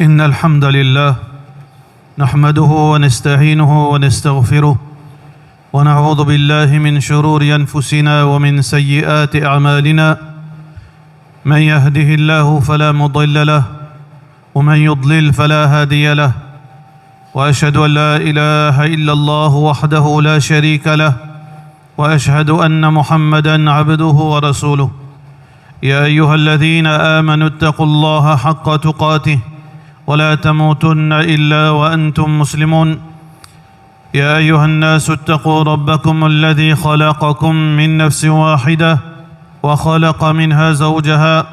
إن الحمد لله نحمده ونستعينه ونستغفره ونعوذ بالله من شرور أنفسنا ومن سيئات أعمالنا من يهده الله فلا مضل له ومن يضلل فلا هادي له وأشهد أن لا إله إلا الله وحده لا شريك له وأشهد أن محمدًا عبده ورسوله يا أيها الذين آمنوا اتقوا الله حق تقاته ولا تموتن إلا وأنتم مسلمون يا أيها الناس اتقوا ربكم الذي خلقكم من نفس واحدة وخلق منها زوجها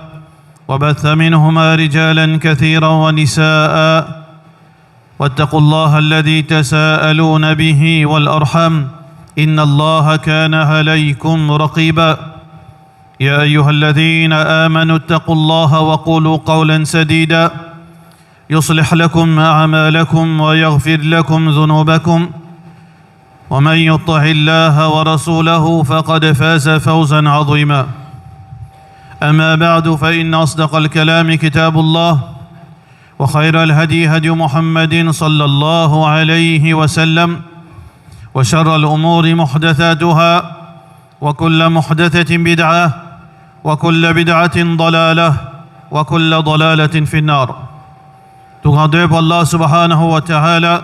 وبث منهما رجالا كثيرا ونساء واتقوا الله الذي تساءلون به والأرحام إن الله كان عليكم رقيبا يا أيها الذين آمنوا اتقوا الله وقولوا قولا سديدا يصلح لكم أعمالكم ويغفر لكم ذنوبكم ومن يطع الله ورسوله فقد فاز فوزا عظيما أما بعد فإن أصدق الكلام كتاب الله وخير الهدي هدي محمد صلى الله عليه وسلم وشر الأمور محدثاتها وكل محدثة بدعة وكل بدعة ضلالة وكل ضلالة في النار. Tout grandeur pour Allah subhanahu wa ta'ala,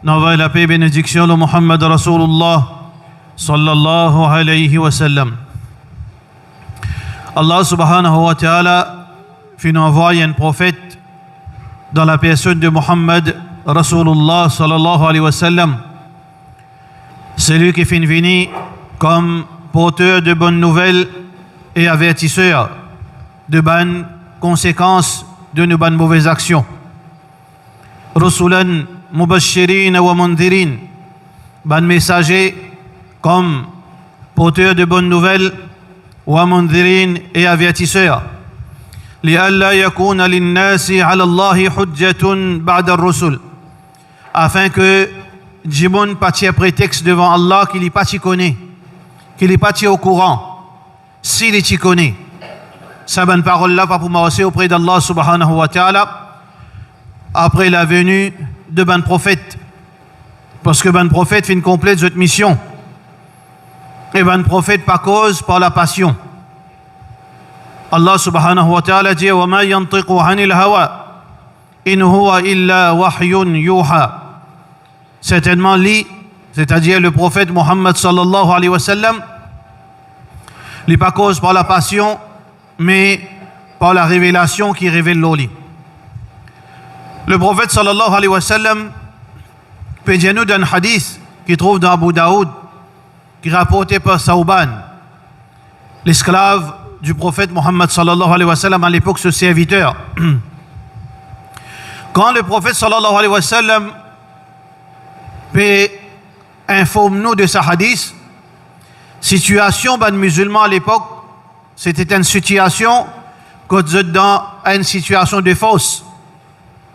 n'envoie la paix et bénédiction de Muhammad Rasulullah sallallahu alayhi wa sallam. Allah subhanahu wa ta'ala fit envoyer un prophète dans la personne de Muhammad Rasulullah sallallahu alayhi wa sallam. C'est lui qui fit venir comme porteur de bonnes nouvelles et avertisseur de bonnes conséquences de nos bonnes mauvaises actions. Rasulan mubashirin wa mundhirin, bon messager comme porteur de bonnes nouvelles, wa mundhirin et avertisseur. لئلا يكون للناس على الله حجة بعد الرسل, afin que Jimon pas tirer prétexte devant Allah qu'il n'est pas t'y connaît, qu'il n'est pas t'y au courant, s'il est t'y connaît. Ça bonne parole là pas pour m'asseoir auprès d'Allah subhanahu wa ta'ala après la venue de ban prophète, parce que ban prophète fait une complète cette mission et ban prophète pas cause par la passion. Allah subhanahu wa ta'ala dit wa ma yantiqu 'anil hawa in huwa illa wahyun yuha. Certainement lui, c'est-à-dire le prophète Muhammad sallallahu alayhi wa sallam, n'est pas cause par la passion mais par la révélation qui révèle l'oli. Le prophète sallallahu alayhi wa sallam peut dire nous d'un hadith qui trouve dans Abu Daoud, qui est rapporté par Sauban, l'esclave du prophète Muhammad sallallahu alayhi wa sallam, à l'époque ce serviteur. Quand le prophète sallallahu alayhi wa sallam peut informer nous de sa hadith, situation ban musulman à l'époque, c'était une situation que vous êtes dans une situation de force.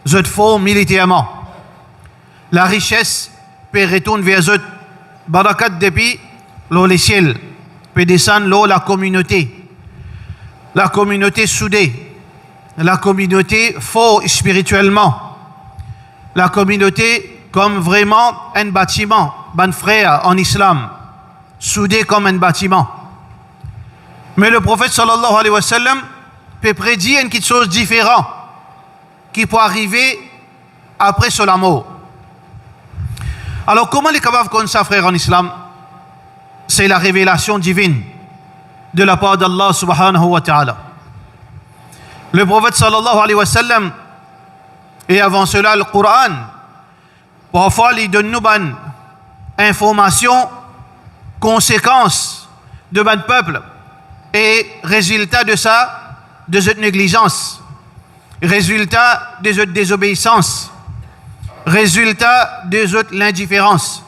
Vous êtes fort militairement. La richesse peut retourner vers eux. Barakat depuis l'eau les ciels peut descendre l'eau la communauté. La communauté soudée. La communauté fort spirituellement. La communauté comme vraiment un bâtiment. Ban frère en islam. Soudé comme un bâtiment. Mais le prophète sallallahu alayhi wa sallam peut prédire une petite chose différente qui peut arriver après la mort. Alors comment les capables comme ça, frère en islam? C'est la révélation divine de la part d'Allah subhanahu wa ta'ala. Le prophète sallallahu alayhi wa sallam, et avant cela le Coran, parfois il donne nous une information, conséquence de notre peuple et résultat de ça, de cette négligence, résultat de cette désobéissance, résultat de cette l'indifférence.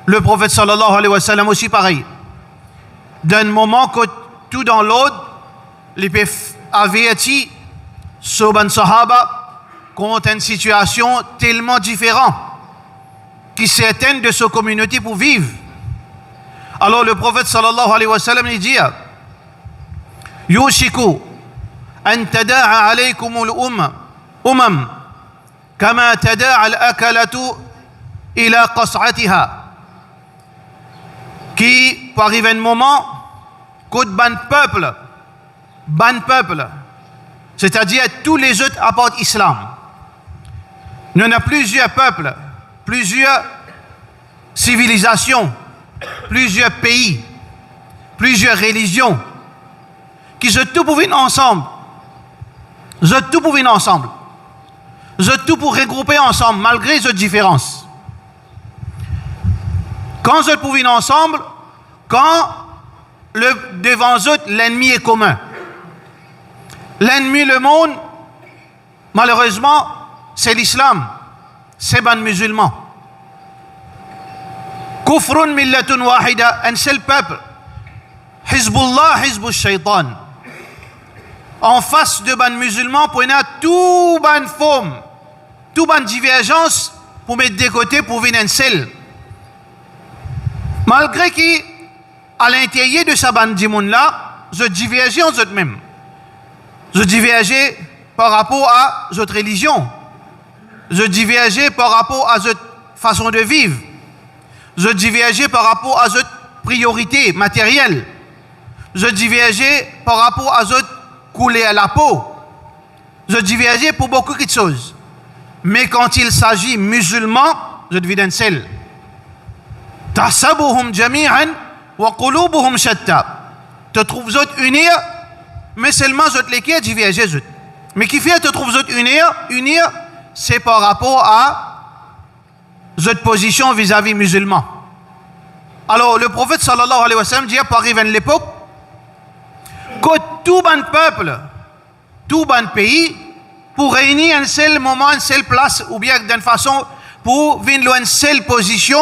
Le prophète sallallahu alayhi wa sallam aussi pareil. D'un moment que tout dans l'autre, les peuvent avertir sur ban sahaba contre une situation tellement différente qui s'éteignent de sa communauté pour vivre. Alors le prophète sallallahu alayhi wa sallam il dit Yushiku أن تداعى عليكم الأمة أمم كما تداعى الأكلة إلى قصعتها. Qui, pour arriver un moment, côté ban peuple, c'est-à-dire tous les autres apportent l'islam. Il y en a plusieurs peuples, plusieurs civilisations, plusieurs pays, plusieurs religions, qui se tout pour venir ensemble. Se tout pour venir ensemble. Se tout pour regrouper ensemble, malgré les différences. Quand se pour venir ensemble, quand devant eux, l'ennemi est commun. L'ennemi, le monde, malheureusement, c'est l'islam, c'est les musulmans. Kufrun millatun wahida, un seul peuple. Hizbullah, Hizbul Shaitan. En face de ban musulmans, pour y avoir tout ban forme, tout ban divergence, pour mettre de côté, pour venir un seul. Malgré qu'à l'intérieur de sa bande là, je divergeais en eux-mêmes. Je divergeais par rapport à notre religion. Je divergeais par rapport à notre façon de vivre. Je divergeais par rapport à notre priorité matérielle. Je divergeais par rapport à notre couleur à la peau. Je divergeais pour beaucoup de choses. Mais quand il s'agit musulmans, je deviens un seul. Tahsabuhum jami'an wa qulubuhum shatta. Te trouves unis, mais seulement les divergent. Mais qui fait te trouves unis, c'est par rapport à cette position vis-à-vis musulman. Alors le prophète sallallahu alayhi wa sallam dit pour arriver à l'époque que tout bon peuple, tout bon pays, pour réunir un seul moment, une seule place, ou bien d'une façon pour venir à une seule position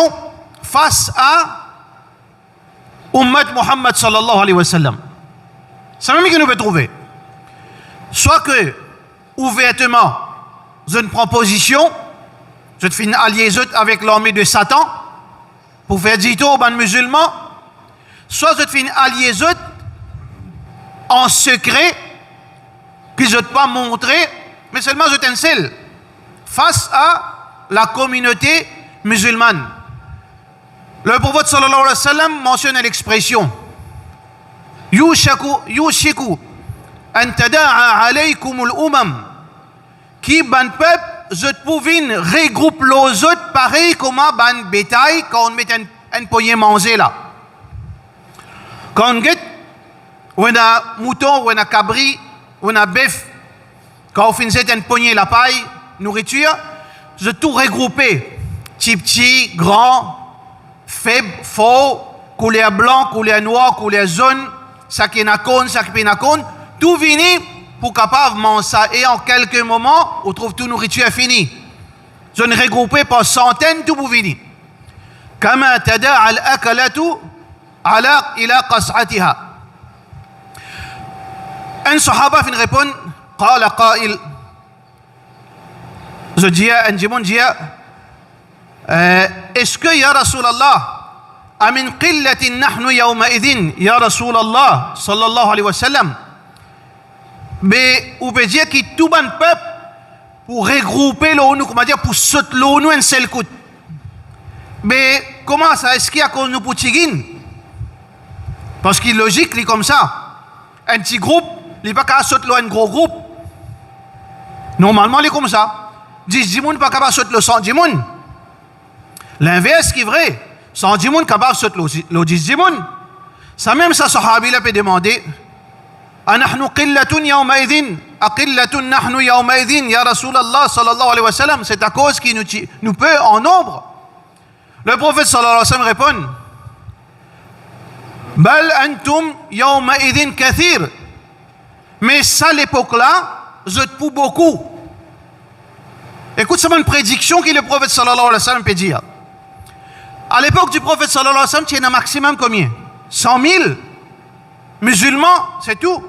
face à Ummat Muhammad sallallahu alayhi wa sallam. C'est même que nous pouvons trouver. Soit que, ouvertement, je ne prends position, je te fais une alliance avec l'armée de Satan, pour faire dire aux ban musulmans, soit je te fais une alliance en secret, que je ne te pas montrer, mais seulement je t'enseigne face à la communauté musulmane. Le prophète sallallahu alayhi wa sallam mentionne l'expression Yushiku an tada'a alaykum al-umam, qui ban peuple je pouvine regroupe les autres pareil comme ban bétail quand on met un poignet manger là. Quand on a mouton, on a cabri, on a bœuf, quand on finit un poignet la paille, nourriture, je tout regrouper, petit, grand, faible, faux, couleur blanc, couleur noir, couleur jaune, ça qui est nakon, ça qui est nakon, tout vini pour capable manger ça. Et en quelques moments, on trouve toute nourriture finie. Je ne regroupais pas centaines, tout pour venir. Kama tada'a al-akalatu ala ila qas'atiha. Un sahaba fin répond, qala qa'il. Je dis, un jimon dit, est-ce que ya Rasulallah, amin qillatin nahnu yawma idhin, ya Rasulallah, sallallahu alayhi wa sallam, mais on peut dire que tout bon peuple pour regrouper l'ONU, comment dire, pour sauter l'ONU un seul coup. Mais comment ça, est-ce qu'il y a qu'on nous poutigine? Parce qu'il est logique, il est comme ça. Un petit groupe, il n'est pas capable de sauter un gros groupe. Normalement, il est comme ça. 10 personnes pas capable de sauter le 100 personnes. L'inverse qui est vrai. 100 personnes capable de sauter le 10 personnes. Ça même ça, Sahabi l'a peut demander. أنحن قلة يومئذ أقلة نحن يومئذ يا رسول الله صلى الله عليه وسلم. C'est à cause qu'il nous peut en nombre. Le prophète sallallahu alayhi wa sallam répond بل أنتم يومئذ كثير. Mais ça l'époque là, je te pousse beaucoup. Écoute, c'est une prédiction que le prophète sallallahu alayhi wa sallam peut dire. À l'époque du prophète sallallahu alayhi wa sallam, il y en a un maximum combien? 100 000 musulmans, c'est tout.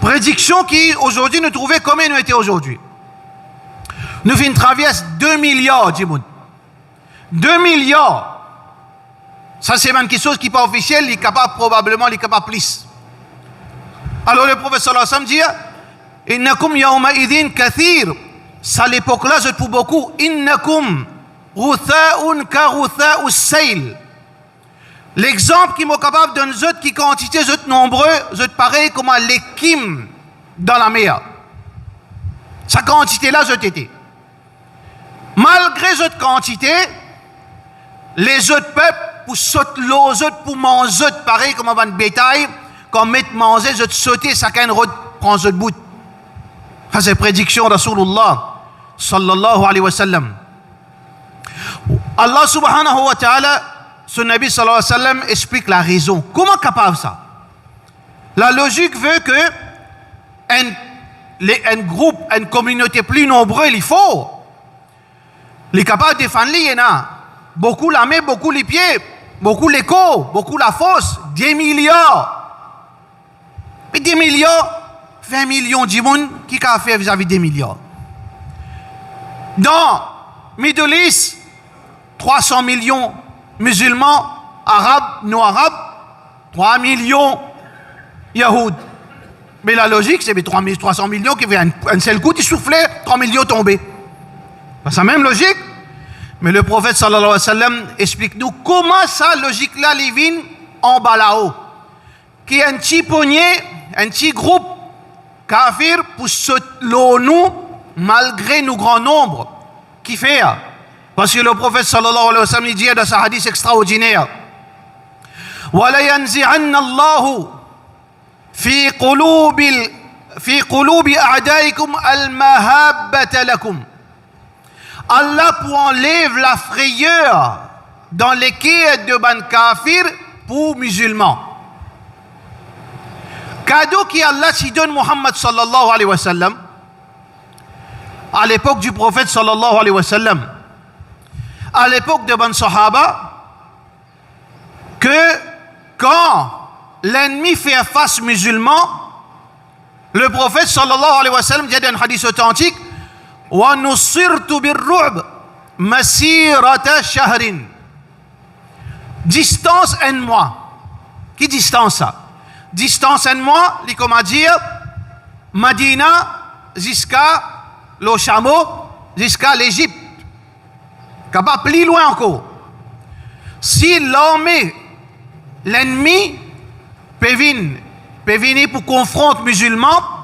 Prédiction qui, aujourd'hui, nous trouvait combien nous étions aujourd'hui. Nous faisons une traverse 2 milliards, Djimoun. 2 milliards. Ça, c'est même quelque chose qui n'est pas officiel, il est capable, probablement, il est capable plus. Alors, le prophète sallallahu alayhi wa sallam dit, Innakum yawma idhin kathir. Ça, à l'époque-là, je pour beaucoup. Innakum rutha'un ka rutha'us sayl. L'exemple qui m'est capable de nous autres, qui quantité, nous autres nombreux, nous autres pareil comme l'équime dans la mer. Sa quantité-là, je t'étais. Malgré cette quantité, les autres peuples, pour sauter l'eau, les autres pour manger, pareil comme un bétail, quand mettre manger, je te sauter, chacun prend ce bout. Ça, c'est prédiction de Rasulullah, sallallahu alayhi wa sallam. Allah subhanahu wa ta'ala, son Nabi sallallahu alayhi wa sallam, explique la raison. Comment capable ça? La logique veut que un groupe, une communauté plus nombreuse, il faut. Les capables de défendre, il y en a. Beaucoup la main, beaucoup les pieds, beaucoup les corps, beaucoup la force. 10 milliards. Mais 10 milliards, 20 millions de monde qui a fait vis-à-vis des milliards. Dans Middle East, 300 millions musulmans, arabes, non-arabes, 3 millions yahoud. Mais la logique, c'est 300 millions qui viennent un seul coup, ils soufflaient, 3 millions tombés. C'est la même logique. Mais le prophète sallallahu alayhi wa sallam explique-nous comment ça, logique-là, les vins en bas là-haut. Qui est un petit poignet, un petit groupe kafir pour nous, malgré nos grands nombres. Qui fait? Parce que le prophète sallallahu alayhi wa sallam dit dans sa hadith extraordinaire وَلَا يَنْزِعَنَّ اللَّهُ في قلوب أعدائكم المهابة لكم. Allah pour enlève la frayeur dans les cœurs de ban kafir pour musulmans. Cadeau qui Allah s'y donne Muhammad sallallahu alayhi wa sallam à l'époque du prophète sallallahu alayhi wa sallam, à l'époque de ban sahaba, que quand l'ennemi fait face musulman, le prophète sallallahu alayhi wa sallam dit dans un hadith authentique وَنُصِرْتُ بِالرُّعْبِ مَسِيرَةَ شَهْرٍ. Distance un mois. Qui distance ça? Distance un mois, il comment dire Madina jusqu'à le chameau, jusqu'à l'Égypte. Capable plus loin encore. Si l'armée, l'ennemi peut venir pour confronter musulmans,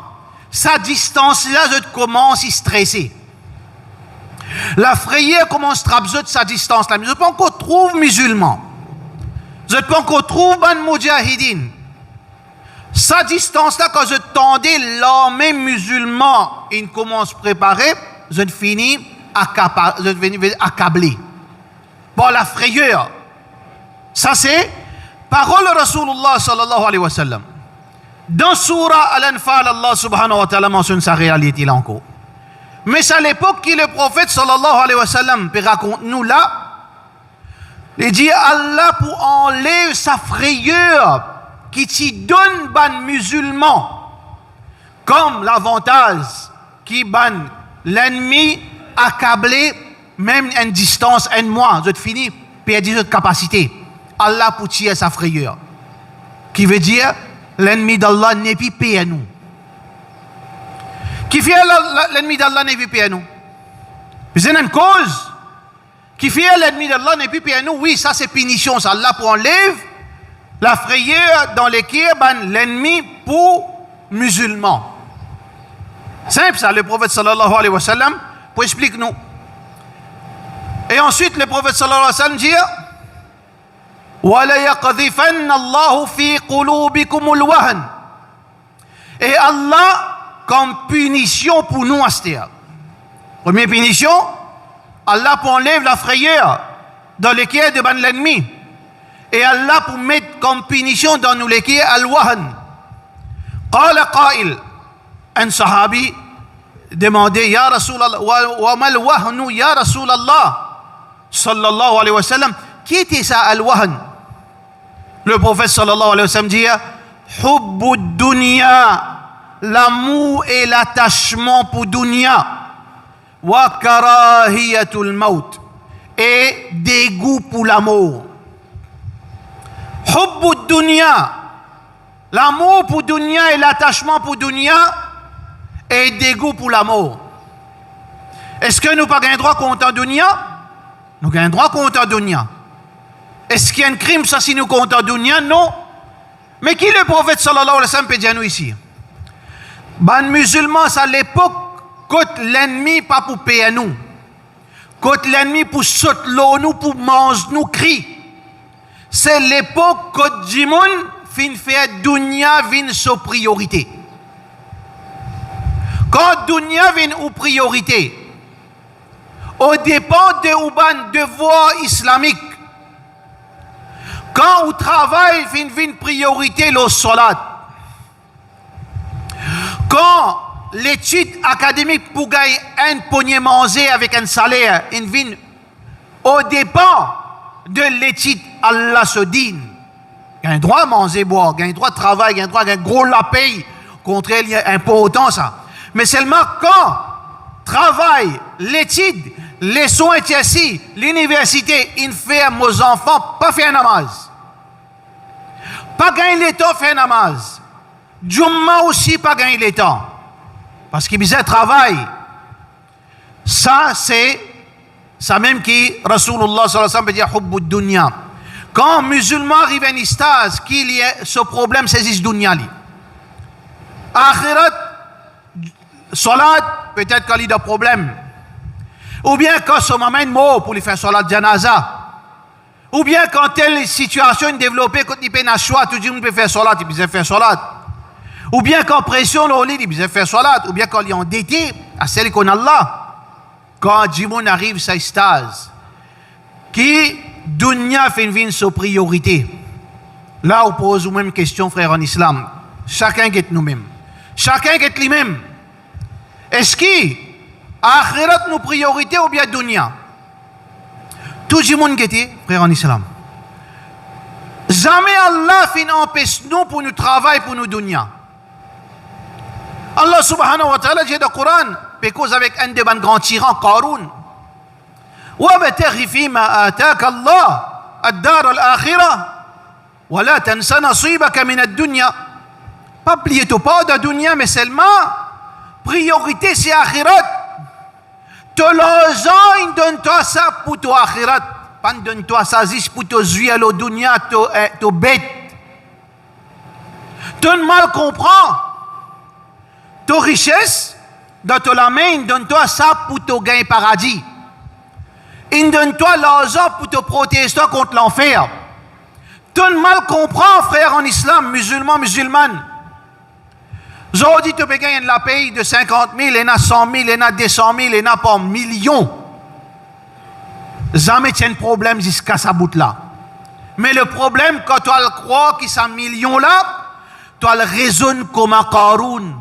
sa distance-là, je commence à stresser. La frayeur commence à trapper sa distance-là. Mais je ne peux pas encore trouver musulman. Je ne peux pas encore trouver ban mujahidin. Sa distance-là, quand je tendais l'armée musulmane, il commence à préparer, je finis accablé. Bon, la frayeur. Ça, c'est parole de Rasulullah sallallahu alayhi wa sallam. Dans Surah Al-Anfal, Allah subhanahu wa ta'ala mentionne sa réalité là encore. Mais c'est à l'époque que le prophète sallallahu alayhi wa sallam raconte nous là, il dit Allah pour enlever sa frayeur qui t'y donne ban musulman comme l'avantage qui ban l'ennemi accablé même à une distance un mois, je te finis perdu de capacité. Allah pour tirer sa frayeur. Qui veut dire l'ennemi d'Allah n'est plus payé à nous. Qui fait l'ennemi d'Allah n'est plus payé à nous? C'est une cause. Qui fait l'ennemi d'Allah n'est plus payé à nous? Oui, ça c'est punition. Ça, Allah pour enlever la frayeur dans lesquelles l'ennemi pour musulmans. Simple ça, le prophète sallallahu alayhi wa sallam pour expliquer nous. Et ensuite le prophète sallallahu alayhi wa sallam dit وَلَا يَقْذِفَنَّ اللَّهُ فِي قُلُوبِكُمُ الْوَهْنَ. Et Allah, comme punition pour nous, Astéa. Première punition, Allah pour enlever la frayeur dans les cœurs de l'ennemi. Et Allah pour mettre comme punition dans nous les cœurs al-wahn. قال قائل, un sahabi demandait, Ya Rasulallah, wa mal wahnu ya Rasulallah, sallallahu alayhi wa sallam, qui était ça al-wahn? Le prophète sallallahu alayhi wa sallam dit Hubbu dunya, l'amour et l'attachement pour dunya, wa karahiyatul maut, et dégoût pour la mort. Hubbu dunya, l'amour pour dunya et l'attachement pour dunya, et dégoût pour l'amour. Est-ce que nous pas un droit contre dunya? Nous avons un droit contre dunya. Est-ce qu'il y a un crime ça si nous contre dunya? Non. Mais qui le prophète sallallahu alayhi wa sallam peut dire nous ici? Ben musulmans à l'époque, quand l'ennemi pas pour payer nous, quand l'ennemi pour sauter l'eau nous, pour manger nous, crie. C'est l'époque quand Jimoun fin fait dunya vin sa priorité. Quand dunya vin ou priorité, au dépend de ouban devoir islamique, quand au travail vin priorité le salat, quand l'étude académique pour gagner un pogné manger avec un salaire, une vin au dépend de l'étude Allah se dit. Il y a un droit à manger, boire, il y a un droit de travail, il y a un droit à gros la paye. Au contraire, il y a important ça. Mais seulement quand travail, l'étude, les soins ici, l'université, il fait à nos enfants pas faire namaz. Pas gagner le temps faire namaz. Jumma aussi pas gagner le temps. Parce qu'il disait travail. Ça, c'est ça même qui Rasulullah sallallahu alayhi wa sallam veut dire hubbu dunya. Quand un musulman arrive à une stase, qu'il y a ce problème, c'est ce dunya. Akhirat, salat, peut-être qu'il y a des problèmes. Ou bien quand son maman est mort pour lui faire salat janaza. Ou bien quand telle situation est développée, quand il peut faire choix, tout le monde peut faire salat, il peut faire salat. Ou bien quand pression au lit, il peut faire salat. Ou bien quand il est endetté, à celle qu'on a là. Quand Jimoun arrive, ça stase. Qui, dunya fait une sa priorité. Là, on pose nous même question, frère en islam. Chacun est nous-mêmes. Chacun est lui-même. Est-ce qu'il akhirat nos priorités ou bien dunya? Tout le monde est frère en islam. Jamais Allah fin empêche nous pour nous travailler pour nous dunya. Allah subhanahu wa ta'ala dit dans le Coran, parce avec un des grands tyrans, Qarun, وَابْتَغِ فِيمَا آتَاكَ اللَّهُ الدَّارَ الْآخِرَةَ وَلَا تَنْسَ نَصِيبَكَ مِنَ الدُّنْيَا. Pas plier tout pas de dunya, mais seulement priorité c'est akhirat. Te l'argent, donne-toi ça pour toi akhirat. Pas donne-toi ça juste pour te jouer à la dunya, te bête. Tu mal comprends. Ta richesse, dans ta main, donne-toi ça pour te gagner paradis. Il donne-toi l'argent pour te protéger contre l'enfer. Tu mal comprends, frère en islam, musulman, musulmane. Aujourd'hui, tu peux gagner la paye de 50 000, il y en a 100 000, il y en a 200 000, il y en a pas millions. Jamais tu as un problème jusqu'à ce bout-là. Mais le problème, quand tu as le croire que ces millions-là, tu as le raisonne comme un Qarun.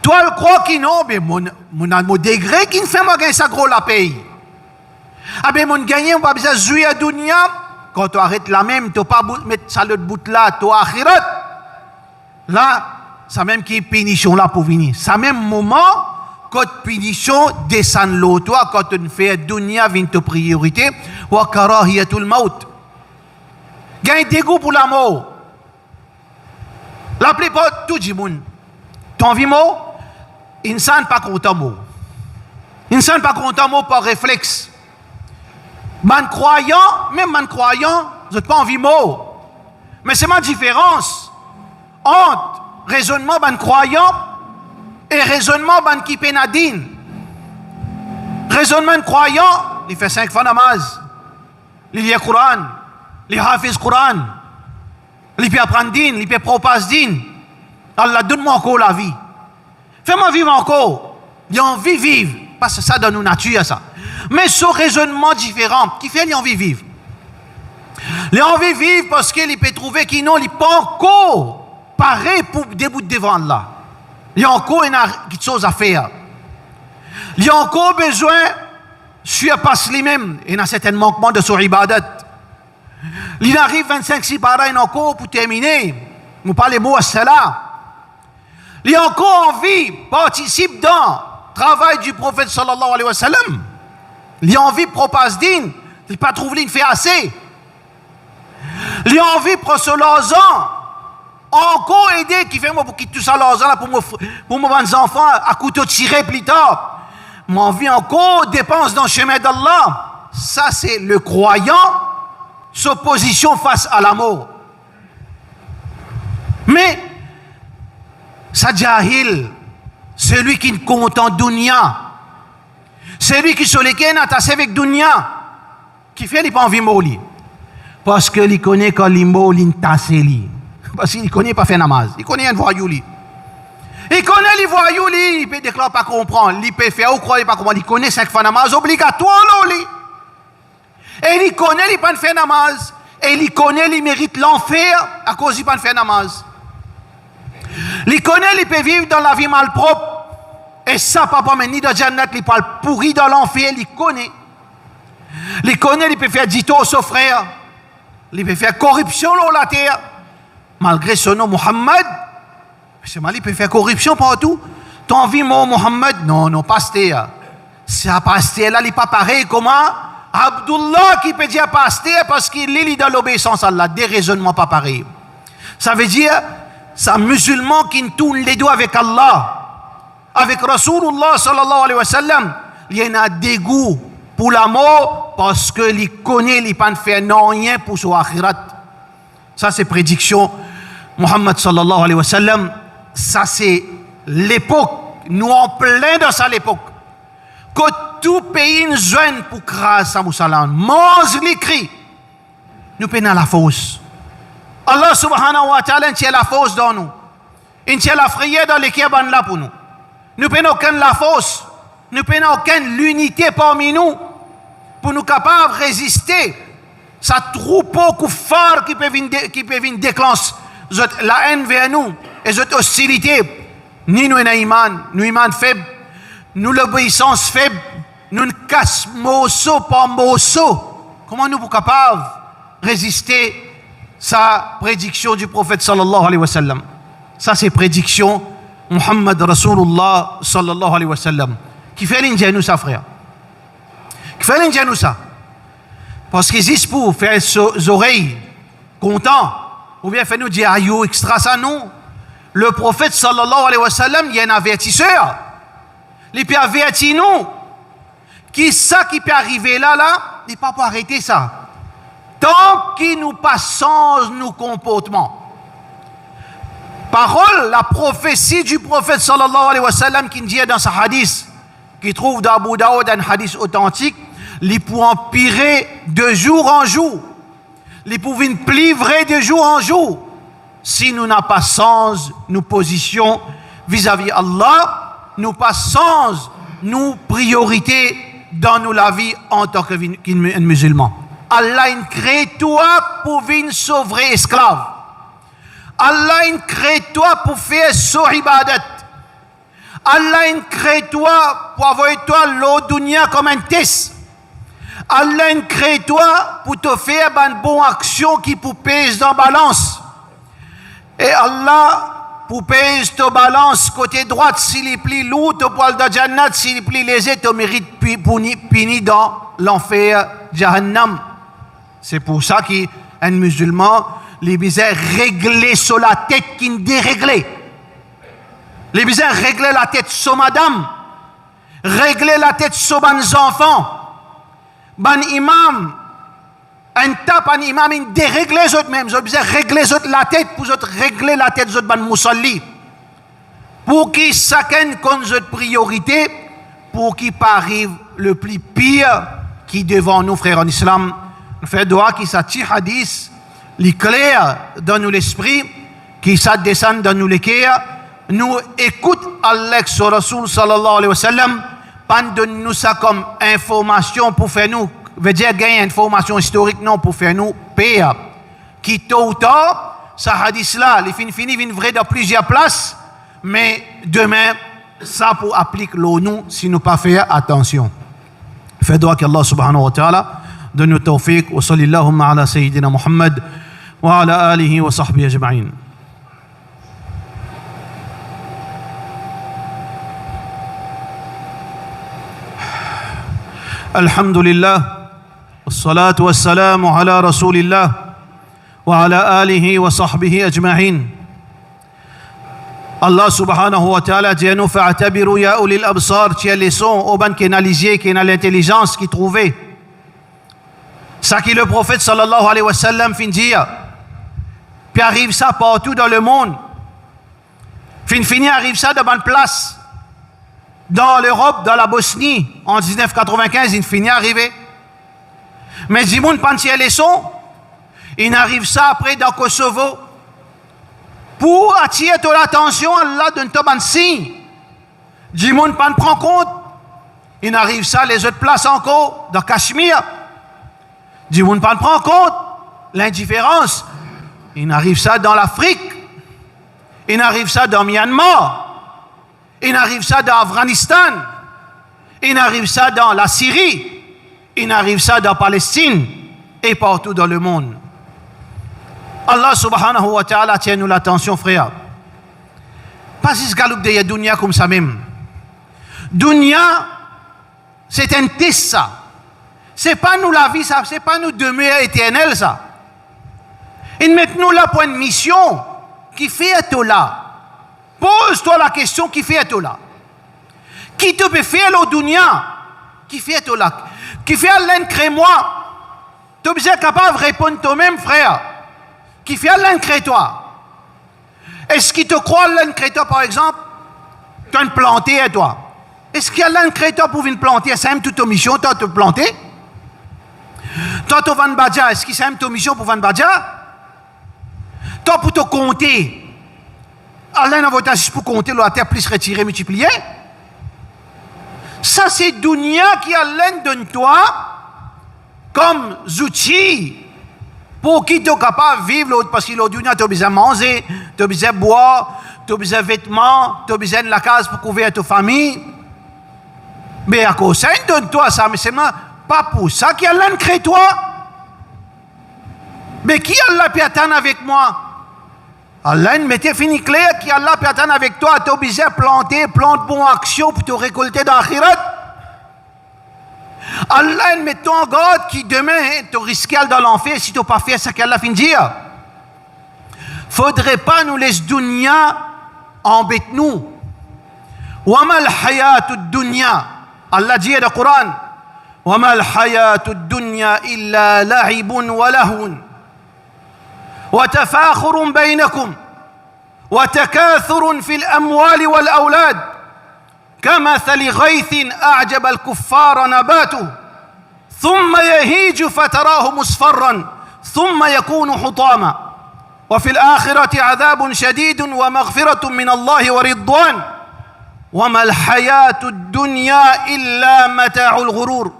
Tu as le croire que non, mais mon degré qui ne fait pas gagner ça gros la paye. Ah ben mon gagné, on va besoin de jouer à dunya. Quand tu arrêtes la même, tu ne pas mettre ça l'autre bout là, tu as akhirat. Là, ça même qui est pénition là pour venir. Ça même moment, quand pénition descend l'eau, toi, quand tu fais dunya, vient ta priorité, wa karahiyatul maut. Gagne dégoût pour la mort. La plupart, tout le monde. Ton vie mort, insan pas content mort. Insan pas content mort par réflexe. Man croyant, même man croyant, vous n'êtes pas envie mort. Mais c'est ma différence entre raisonnement ban croyant et raisonnement ban qui pénadine. Raisonnement croyant, il fait 5 fois namaz, il lit le Coran, il hafiz Coran, il peut apprendre din, il peut propasser din. Allah donne-moi encore la vie. Fais-moi vivre encore. Il a envie de vivre. Parce que ça dans nos natures, ça. Mais ce raisonnement différent, qui fait qu'il a envie de vivre. Il a envie de vivre parce qu'il peut trouver qu'il n'a pas encore pareil pour débouter devant Allah. Il y a encore quelque chose à faire. Il y a encore besoin, je pas lui-même, il y a certains manquements de son ibadat. Il arrive 25 para encore pour terminer. Nous parlons des mots à cela. Il y a encore envie, participe dans le travail du prophète sallallahu alayhi wa sallam. Il y a envie de propasser din, il n'a pas trouvé une fait assez. Il y a envie de prendre l'argent encore aider qui fait moi pour quitter tout ça l'argent là pour mes enfants à couteau tiré plus tard. Mon vie encore dépense dans le chemin d'Allah. Ça c'est le croyant, s'opposition face à la mort. Mais ça jahil, celui qui ne content dunya, celui qui sur lequel n'a tassé avec dunya, qui fait il pas envie mourir. Parce que il connaît quand il mort il tassé li. Parce qu'il connaît pas faire namaz, il connaît un voyou li. Il connaît les voyous li, il peut déclarer pas comprendre, il peut faire ou croire pas comment, il connaît 5 fois namaz obligatoire li. Et il connaît il pas faire namaz, et il connaît il mérite l'enfer à cause il pas faire namaz. Il connaît il peut vivre dans la vie malpropre. Et ça, papa, mais ni dans Jannat, il parle pourri dans l'enfer, il connaît. Il connaît, il peut faire dito au son frère. Il peut faire corruption dans la terre. Malgré son nom, Muhammad, il peut faire corruption partout. T'as envie, moi, Muhammad? Non, pasteur. C'est un pasteur là, il n'est pas pareil. Comment? Abdullah qui peut dire pasteur parce qu'il est dans l'obéissance à Allah. Des raisonnements pas pareils. Ça veut dire, c'est un musulman qui tourne les doigts avec Allah. Avec Rasulullah sallallahu alayhi wa sallam, il y a un dégoût pour la mort parce qu'il connaît, il ne peut pas faire rien pour son akhirat. Ça, c'est prédiction. Muhammad sallallahu alayhi wa sallam, ça, c'est l'époque. Nous en plein dans ça l'époque. Que tout pays nous joigne pour craser sa moussalan. Mange les cris. Nous prenons la fausse. Allah subhanahu wa ta'ala, il tient la fausse dans nous. Il tient la frayeur dans les kéban là pour nous. Nous prenons aucune la force, nous prenons aucune l'unité parmi nous pour nous capables de résister. Ça troupeau kuffar qui peut venir déclencher la haine vers nous et cette hostilité. Ni nous iman faible, nous l'obéissance faible, nous ne casse morceau par morceau. Comment nous sommes capables de résister sa prédiction du prophète sallallahu alayhi wa sallam? Ça c'est prédiction Muhammad Rasulullah sallallahu alayhi wa sallam. Qui fait l'ingénu ça, frère? Qui fait l'ingénu ça? Parce qu'ils disent pour faire ses oreilles contents, ou bien faire nous dire aïe, extra ça, non. Le prophète sallallahu alayhi wa sallam, il y a un avertisseur. Il peut avertir nous. Qui ça qui peut arriver là, il ne peut pas arrêter ça. Tant qu'il nous passons nos comportements. Parole, la prophétie du prophète sallallahu alayhi wa sallam qui dit dans sa hadith, qui trouve dans Abu Daoud un hadith authentique, il peut empirer de jour en jour. Il peut venir plus vrai de jour en jour. Si nous n'avons pas sens, nos positions vis-à-vis Allah, nous pas sens, nos priorités dans nos la vie en tant que musulman. Allah a créé toi pour venir sauver esclaves. Allah a créé toi pour faire son ibadat. Allah a créé toi pour avoir toi l'eau dunya comme un test. Allah a créé toi pour te faire une bonne action qui pour pèse dans la balance. Et Allah pour pèse ta balance côté droite s'il est plus lourd, te poil de Jannat, s'il est plus léger, te mérite puni dans l'enfer Jahannam. C'est pour ça qu'un musulman les besoins régler sur la tête qui ne déréglé. Les besoins régler la tête sur madame. Régler la tête sur les enfants. Ban imam, un tape un imam, il dérégler les autres même. Ils ont besoin régler les autres la tête pour régler la tête des autres ban musalli. Pour qu'ils chacun connaisse notre priorité, pour qu'il pas arrive le plus pire qui devant nous, frères en islam. Nous faisons doigt qui s'attire hadith. L'éclair dans nous l'esprit, qui ça descend dans nous le cœur, nous écoute Allah sur Rasul sallallahu alayhi wa sallam, pendant nous ça comme information pour faire nous, veut dire gagner information historique, non, pour faire nous paix. Qui tôt ou tard, ça hadith là, les fini viennent vrai dans plusieurs places, mais demain, ça pour appliquer l'ONU si nous pas faire attention. Fait doigt qu'Allah subhanahu wa ta'ala donne nous tawfiq, wa sallallahu ala sayyidina Muhammad, وعلى آله وصحبه أجمعين. الحمد لله والصلاة والسلام على رسول الله وعلى آله وصحبه أجمعين. Allah subhanahu wa ta'ala dit à nous, fa'atabiru ya ulil absar, qui a les sons, au ban qui a les yeux, qui a l'intelligence, qui trouvait. Ça qui le prophète sallallahu alayhi wa sallam fin dire. Puis arrive ça partout dans le monde. Fini arrive ça de bonne place. Dans l'Europe, dans la Bosnie, en 1995, il finit arrivé. Mais Zimoun Pantier les sons, il arrive ça après dans Kosovo. Pour attirer ton attention, Allah donne un signe. Zimoun Pan prend compte. Il arrive ça les autres places encore, dans Cachemire. Zimoun Pan prend compte l'indifférence. Il arrive ça dans l'Afrique. Il arrive ça dans Myanmar. Il arrive ça dans l'Afghanistan. Il arrive ça dans la Syrie. Il arrive ça dans la Palestine et partout dans le monde. Allah subhanahu wa ta'ala tient-nous l'attention, frère. Pas si ce galoup de dunya comme ça même. Dunya, c'est un test, ça. C'est pas nous la vie, ça. C'est pas nous demeure éternelle, ça. Et maintenant, là, pour une mission qui fait être là. Pose-toi la question qui fait être là. Qui te peut faire le dunya? Qui fait être là? Qui fait l'un crée-moi? Tu es capable de répondre toi-même, frère. Qui fait l'un crée-toi? Est-ce qu'il te croit l'un crée-toi, par exemple? Tu as une plantée à toi. Est-ce qu'il y a l'un crée-toi pour une planter? C'est même toute ta mission, tu as te planter? Toi, tu vas en badja. Est-ce que c'est même ta mission pour van badja? Toi, pour te compter. Allah n'a pas juste pour compter, la terre plus retirée, multipliée. Ça, c'est dunya qui Allah donne toi comme outil pour qui tu es capable de vivre l'autre. Parce que l'autre dunya, tu as besoin de manger, tu as besoin de boire, tu as besoin de vêtements, tu as besoin de la case pour couvrir ta famille. Mais à cause ça, il donne toi ça, mais c'est pas pour ça qu'Allah crée toi. Mais qui Allah peut attendre avec moi? Allah mettait fini clair qui Allah peut attendre avec toi. Tu as besoin de planter, plante bon action pour te récolter dans l'akhirat. Allah met en garde qui demain te risques dans l'enfer si tu n'as pas fait ce qu'Allah finit dire. Faudrait pas nous laisser dunya embêter nous. Wa mal hayatud dunya. Allah dit dans le Coran. Wa mal hayatud dunya illa la'ibun wa lahun. وتفاخر بينكم وتكاثر في الأموال والأولاد كمثل غيث أعجب الكفار نباته ثم يهيج فتراه مصفرا ثم يكون حطاما وفي الآخرة عذاب شديد ومغفرة من الله ورضوان وما الحياة الدنيا إلا متاع الغرور.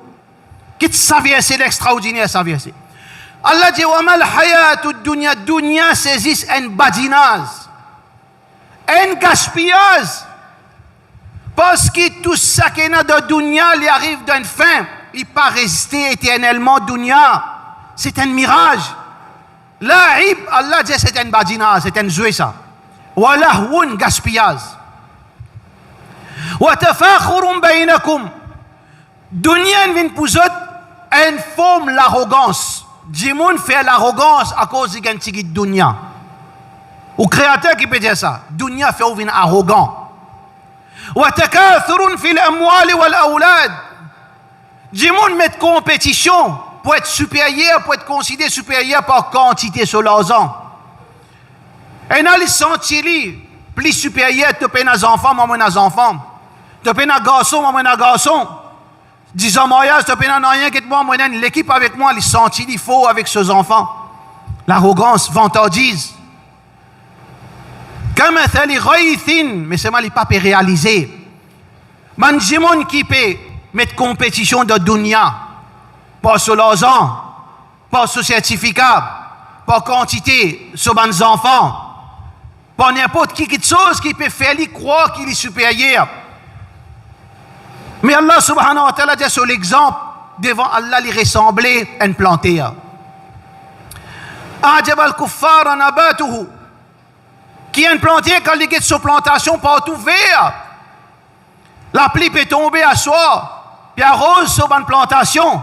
Qu'est-ce que ça vient, c'est l'extraordinaire, ça vient, c'est. Allah dit wa mal hayatud dunya. Dunya saisit un badinage, un gaspillage. Parce que tout ça qui est dans dunya, il arrive d'une fin. Il ne peut pas résister éternellement dunya. C'est un mirage. La'ib, Allah dit c'est un badinage, c'est un jouet ça. Wa lahwun, gaspillage. Wa tafakhurun baynakum. Dunya vient pour eux une forme l'arrogance. Dimoun fait l'arrogance à cause de gantigit dunya. Au créateur qui peut dire ça. Dunya fait ouvrir arrogant. Wa takathurun fil amwali wal awlad. Dimoun met compétition pour être supérieur, pour être considéré supérieur par quantité sur leurs ans. Et là, ils sentent plus supérieur, tu peux nos enfants, moi, mes enfants. Tu peux nos garçons, moi, mes garçons. 10 ans mariage, tu n'as rien que moi, l'équipe avec moi, ils sentent il faut avec ses enfants. L'arrogance, vantardise. Comme un tel mais c'est mal, il ne peut pas réaliser. Manjimon qui peut mettre compétition de dunya, pas sur leurs ans, pas sur certificat, pas quantité, sur mes enfants, pas n'importe qui quelque chose qui peut faire lui croire qu'il est supérieur. Mais Allah subhanahu wa ta'ala dit sur l'exemple, devant Allah, il ressemblait à une plantée. Ajab al-kuffar nabatuhu. Qui est une plantée quand il est sur plantation partout vert. La pluie peut tomber à soi, puis arrose sur une plantation.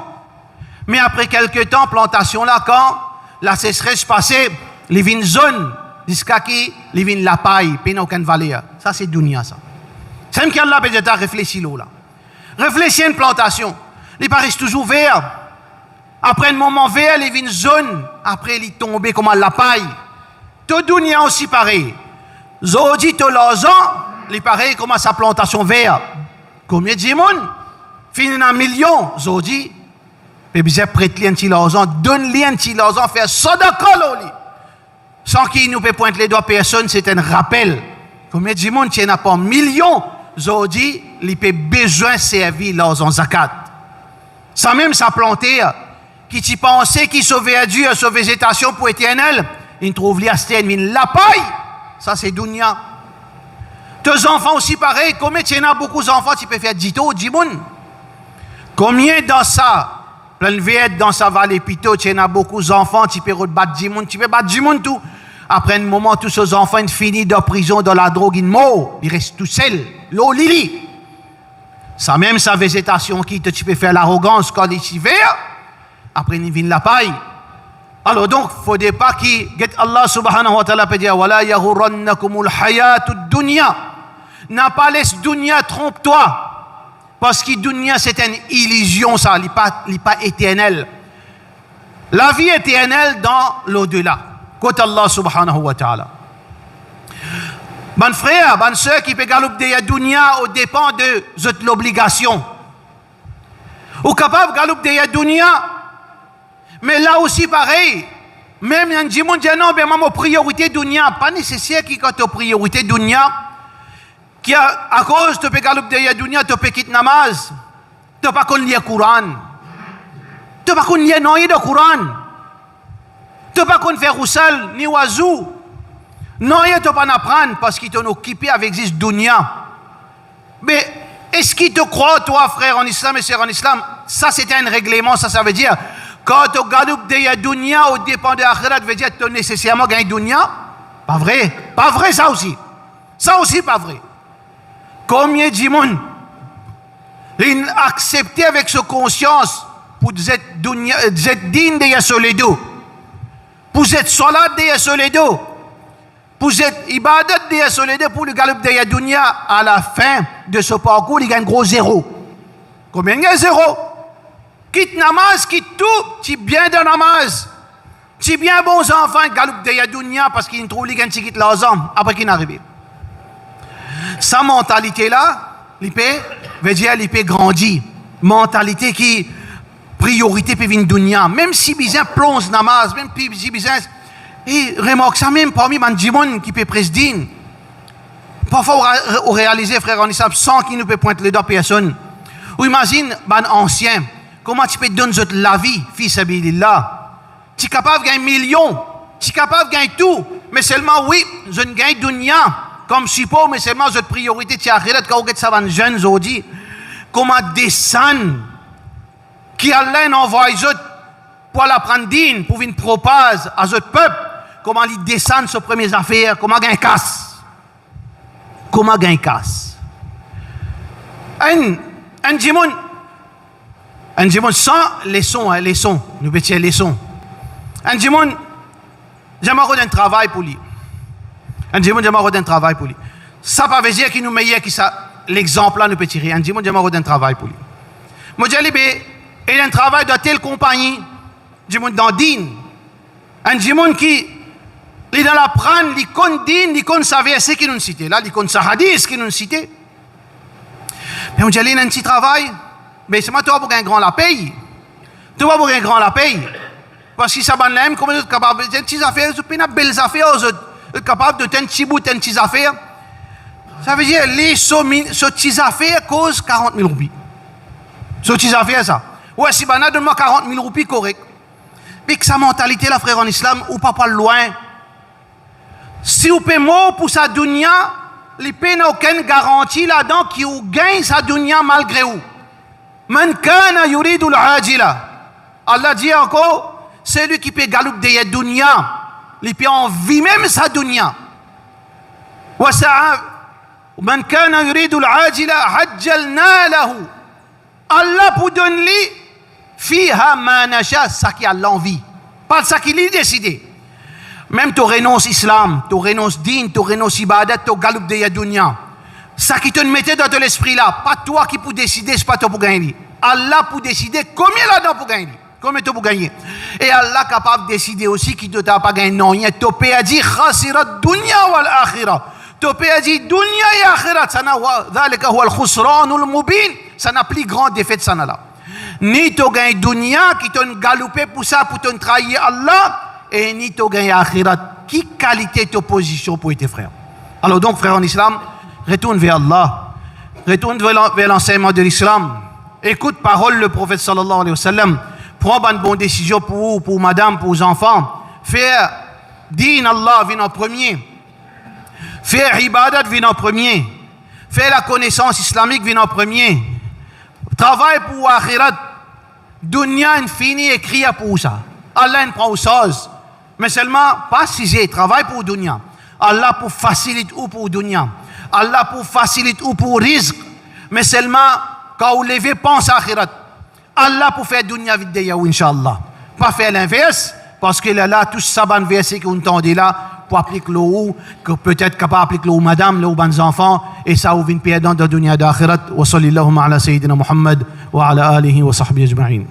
Mais après quelques temps, plantation là, quand la sécheresse passée, les vignes zones, jusqu'à qui il vient la paille, puis n'a aucune valeur. Ça, c'est dunya, ça. C'est même qu'Allah peut dire réfléchis là. Réfléchis à une plantation. Il paraît toujours vert. Après un moment vert, il vient une zone. Après, il tombe comme la paille. Tout dunya aussi pareil. Zodi, tout l'argent, il paraît comme sa plantation vert. Combien de monde? Fini un million. Zodi, et bien, prête-lui un petit l'argent, donne-lui un petit l'argent, faire sodaka. Sans qu'il nous peut pointer les doigts personne, c'est un rappel. Combien de monde qui n'a pas un million? Zodi, il peut besoin servir l'argent zakat. Ça même, ça planté, qui t'y pensait, qui sauvait Dieu, sa végétation pour éternel, il trouve la paille. Ça, c'est dunya. Tes enfants aussi pareil. Combien tu en as beaucoup d'enfants, tu peux faire 10 tours, 10 moun. Combien dans ça, plein de vie dans sa vallée, pito, tu en as beaucoup d'enfants, tu peux battre 10 moun, tu peux battre 10 moun tout. Après un moment, tous ces enfants ils finissent dans la prison, dans la drogue, ils meurent. Ils restent tout seuls. L'eau, lili. Ça même, sa végétation qui tu peux faire l'arrogance quand il est vert. Après, il vient la paille. Alors donc, il ne faudrait pas Allah subhanahu wa ta'ala peut dire wala yaghurrannakumul hayatud dunya. N'a pas laissé dunya, trompe-toi. Parce que dunya, c'est une illusion, ça. Il n'est pas éternel. La vie est éternelle dans l'au-delà. Côté Allah subhanahu wa ta'ala. Bon frère, bonne soeur qui peut galoper la dunya au dépend de l'obligation. Ou capable de galoper la dunya, mais là aussi pareil. Même un dit non, mais ma priorité dunya, pas nécessaire qui quand ta priorité dunya, qui à cause de galoper la dunya, tu peux quitter namaz, tu pas qu'on lire Coran, tu pas qu'on lire non de Coran. Tu ne peux pas faire roussel ni oiseau. Non, tu ne peux pas apprendre parce qu'il t'en occupé avec this dunya. Mais est-ce qu'il te croit, toi, frère en islam et sœur en islam? Ça, c'est un règlement, ça veut dire quand tu galoupes de dunya au dépend de l'akhirat, veut dire que tu nécessairement gagner dunya? Pas vrai. Pas vrai, ça aussi. Ça aussi, pas vrai. Combien de monde accepté avec sa conscience pour être digne de Yasoledo? Pour être salat de Yasoledo, pour être ibadat de Yasoledo, pour le galop de Yadunya, à la fin de ce parcours, il gagne gros zéro. Combien il y a zéro? Quitte namaz, quitte tout, tu bien de namaz. Tu bien bons enfants, galop de Yadunya, parce qu'il trouve qu'il gagne quitte l'argent, après qu'il n'arrive. Sa mentalité-là, l'IP, veut dire l'IP grandit. Mentalité qui priorité pour une dunya, même si bizarre plonge namaz, même si bizarre, et remarque ça même parmi les gens qui peut présider. Parfois, on réalise, frère, on islam, sans qu'il nous peut pointer les deux personnes. Ou imagine, un ancien, comment tu peux donner la vie, fils abilillah. Tu es capable de gagner 1 million, tu es capable de gagner tout, mais seulement, oui, je ne gagne dunya, comme support, mais seulement, je priorité, tu as regardé, quand vous êtes savants jeunes, aujourd'hui, comment descendre qui Allah envoie les autres pour la prendre digne, pour une propage à ce peuple, comment ils descendent sur les premières affaires, comment gagner casse. Comment gagner casse. Un dimon sans leçon, nous petits leçons. Un dimon, j'aimerais un travail pour lui. Un dimon, j'aimerais un travail pour lui. Ça pas veut dire qu'il nous meilleur que ça, l'exemple là, nous peut tirer. Un dimon, j'aimerais un travail pour lui. Moi, je dis, il a un travail dans telle compagnie, du monde dans Dine. Un du monde qui, il dans la prendre, il connaît Dine, il connaît sa verset qui nous cite. Là, il connaît sa hadith qui nous cite. Mais on dit, il a un petit travail, mais c'est moi, tu vas pour un grand la paye. Tu vas pour un grand la paye. Parce que ça va l'aime, comme vous êtes capable de faire des petites affaires, vous avez des belles affaires, vous êtes capable de faire un petit bout de petites affaires. Ça veut dire, ces petites affaires causent 40 000 roupies. Ces petites affaires, ça. Ouais, si Bana donne-moi 40 000 roupies, correct. Mais que sa mentalité, là, frère, en islam, ou pas loin. Si vous payez mort pour sa dunya, les pays n'ont aucune garantie là-dedans qui vous gagne sa dunya malgré vous. Man kana yuridul ajila. Allah dit encore, c'est lui qui peut galoper de dunya. Il peut en vivre même sa dunya. Man kana yuridul ajila, hajjalna lahu. Allah pour donner fiha ma nasha, ça qui a l'envie, pas ça qui l'a décidé. Même tu renonces islam, tu renonces din, tu renonces ibadat, tu galopes de la dunya. Ça qui te mettait dans ton esprit là, pas toi qui peux décider, c'est pas toi pour gagner. Allah pour décider combien là-dedans pour gagner. Combien tu pour gagner. Et Allah capable de décider aussi qui ne t'a pas gagné. Non, il te peut à dire khasirat dunya wal akhirah. Tu peux à dire dunya et akhirat. Ça n'a dhalika huwa al-khusranul mubin. Ça n'a plus grande défaite ça là. Ni tu gagnes dunya qui t'ont galopé pour ça, pour te trahir Allah. Et ni tu gagnes akhirat. Qui qualité de position pour tes frères. Alors donc frères en islam, retourne vers Allah. Retourne vers l'enseignement de l'islam. Écoute parole le prophète sallallahu alayhi wa sallam. Prends une bonne décision pour vous, pour madame, pour vos enfants. Faire din Allah vient en premier. Faire ibadat vient en premier. Faire la connaissance islamique vient en premier. Travail pour akhirat. Dunya infini écrit pour ça. Allah ne prend chose. Mais seulement, pas si j'ai travail pour dunya. Allah pour faciliter ou pour dunya. Allah pour faciliter ou pour rizq. Mais seulement, quand vous levez, pense à akhirat. Allah pour faire dunya vidéa ou inshallah. Pas faire l'inverse, parce que là, tous ces versets qu'on entendait là, pour appliquer l'eau, que peut-être capable d'appliquer l'eau madame, l'eau bons enfants, et ça ouvre une perdante de dunya d'akhirat. Wa sallallahu ala sayyidina Muhammad wa ala alihi wa sahbihi ajma'in.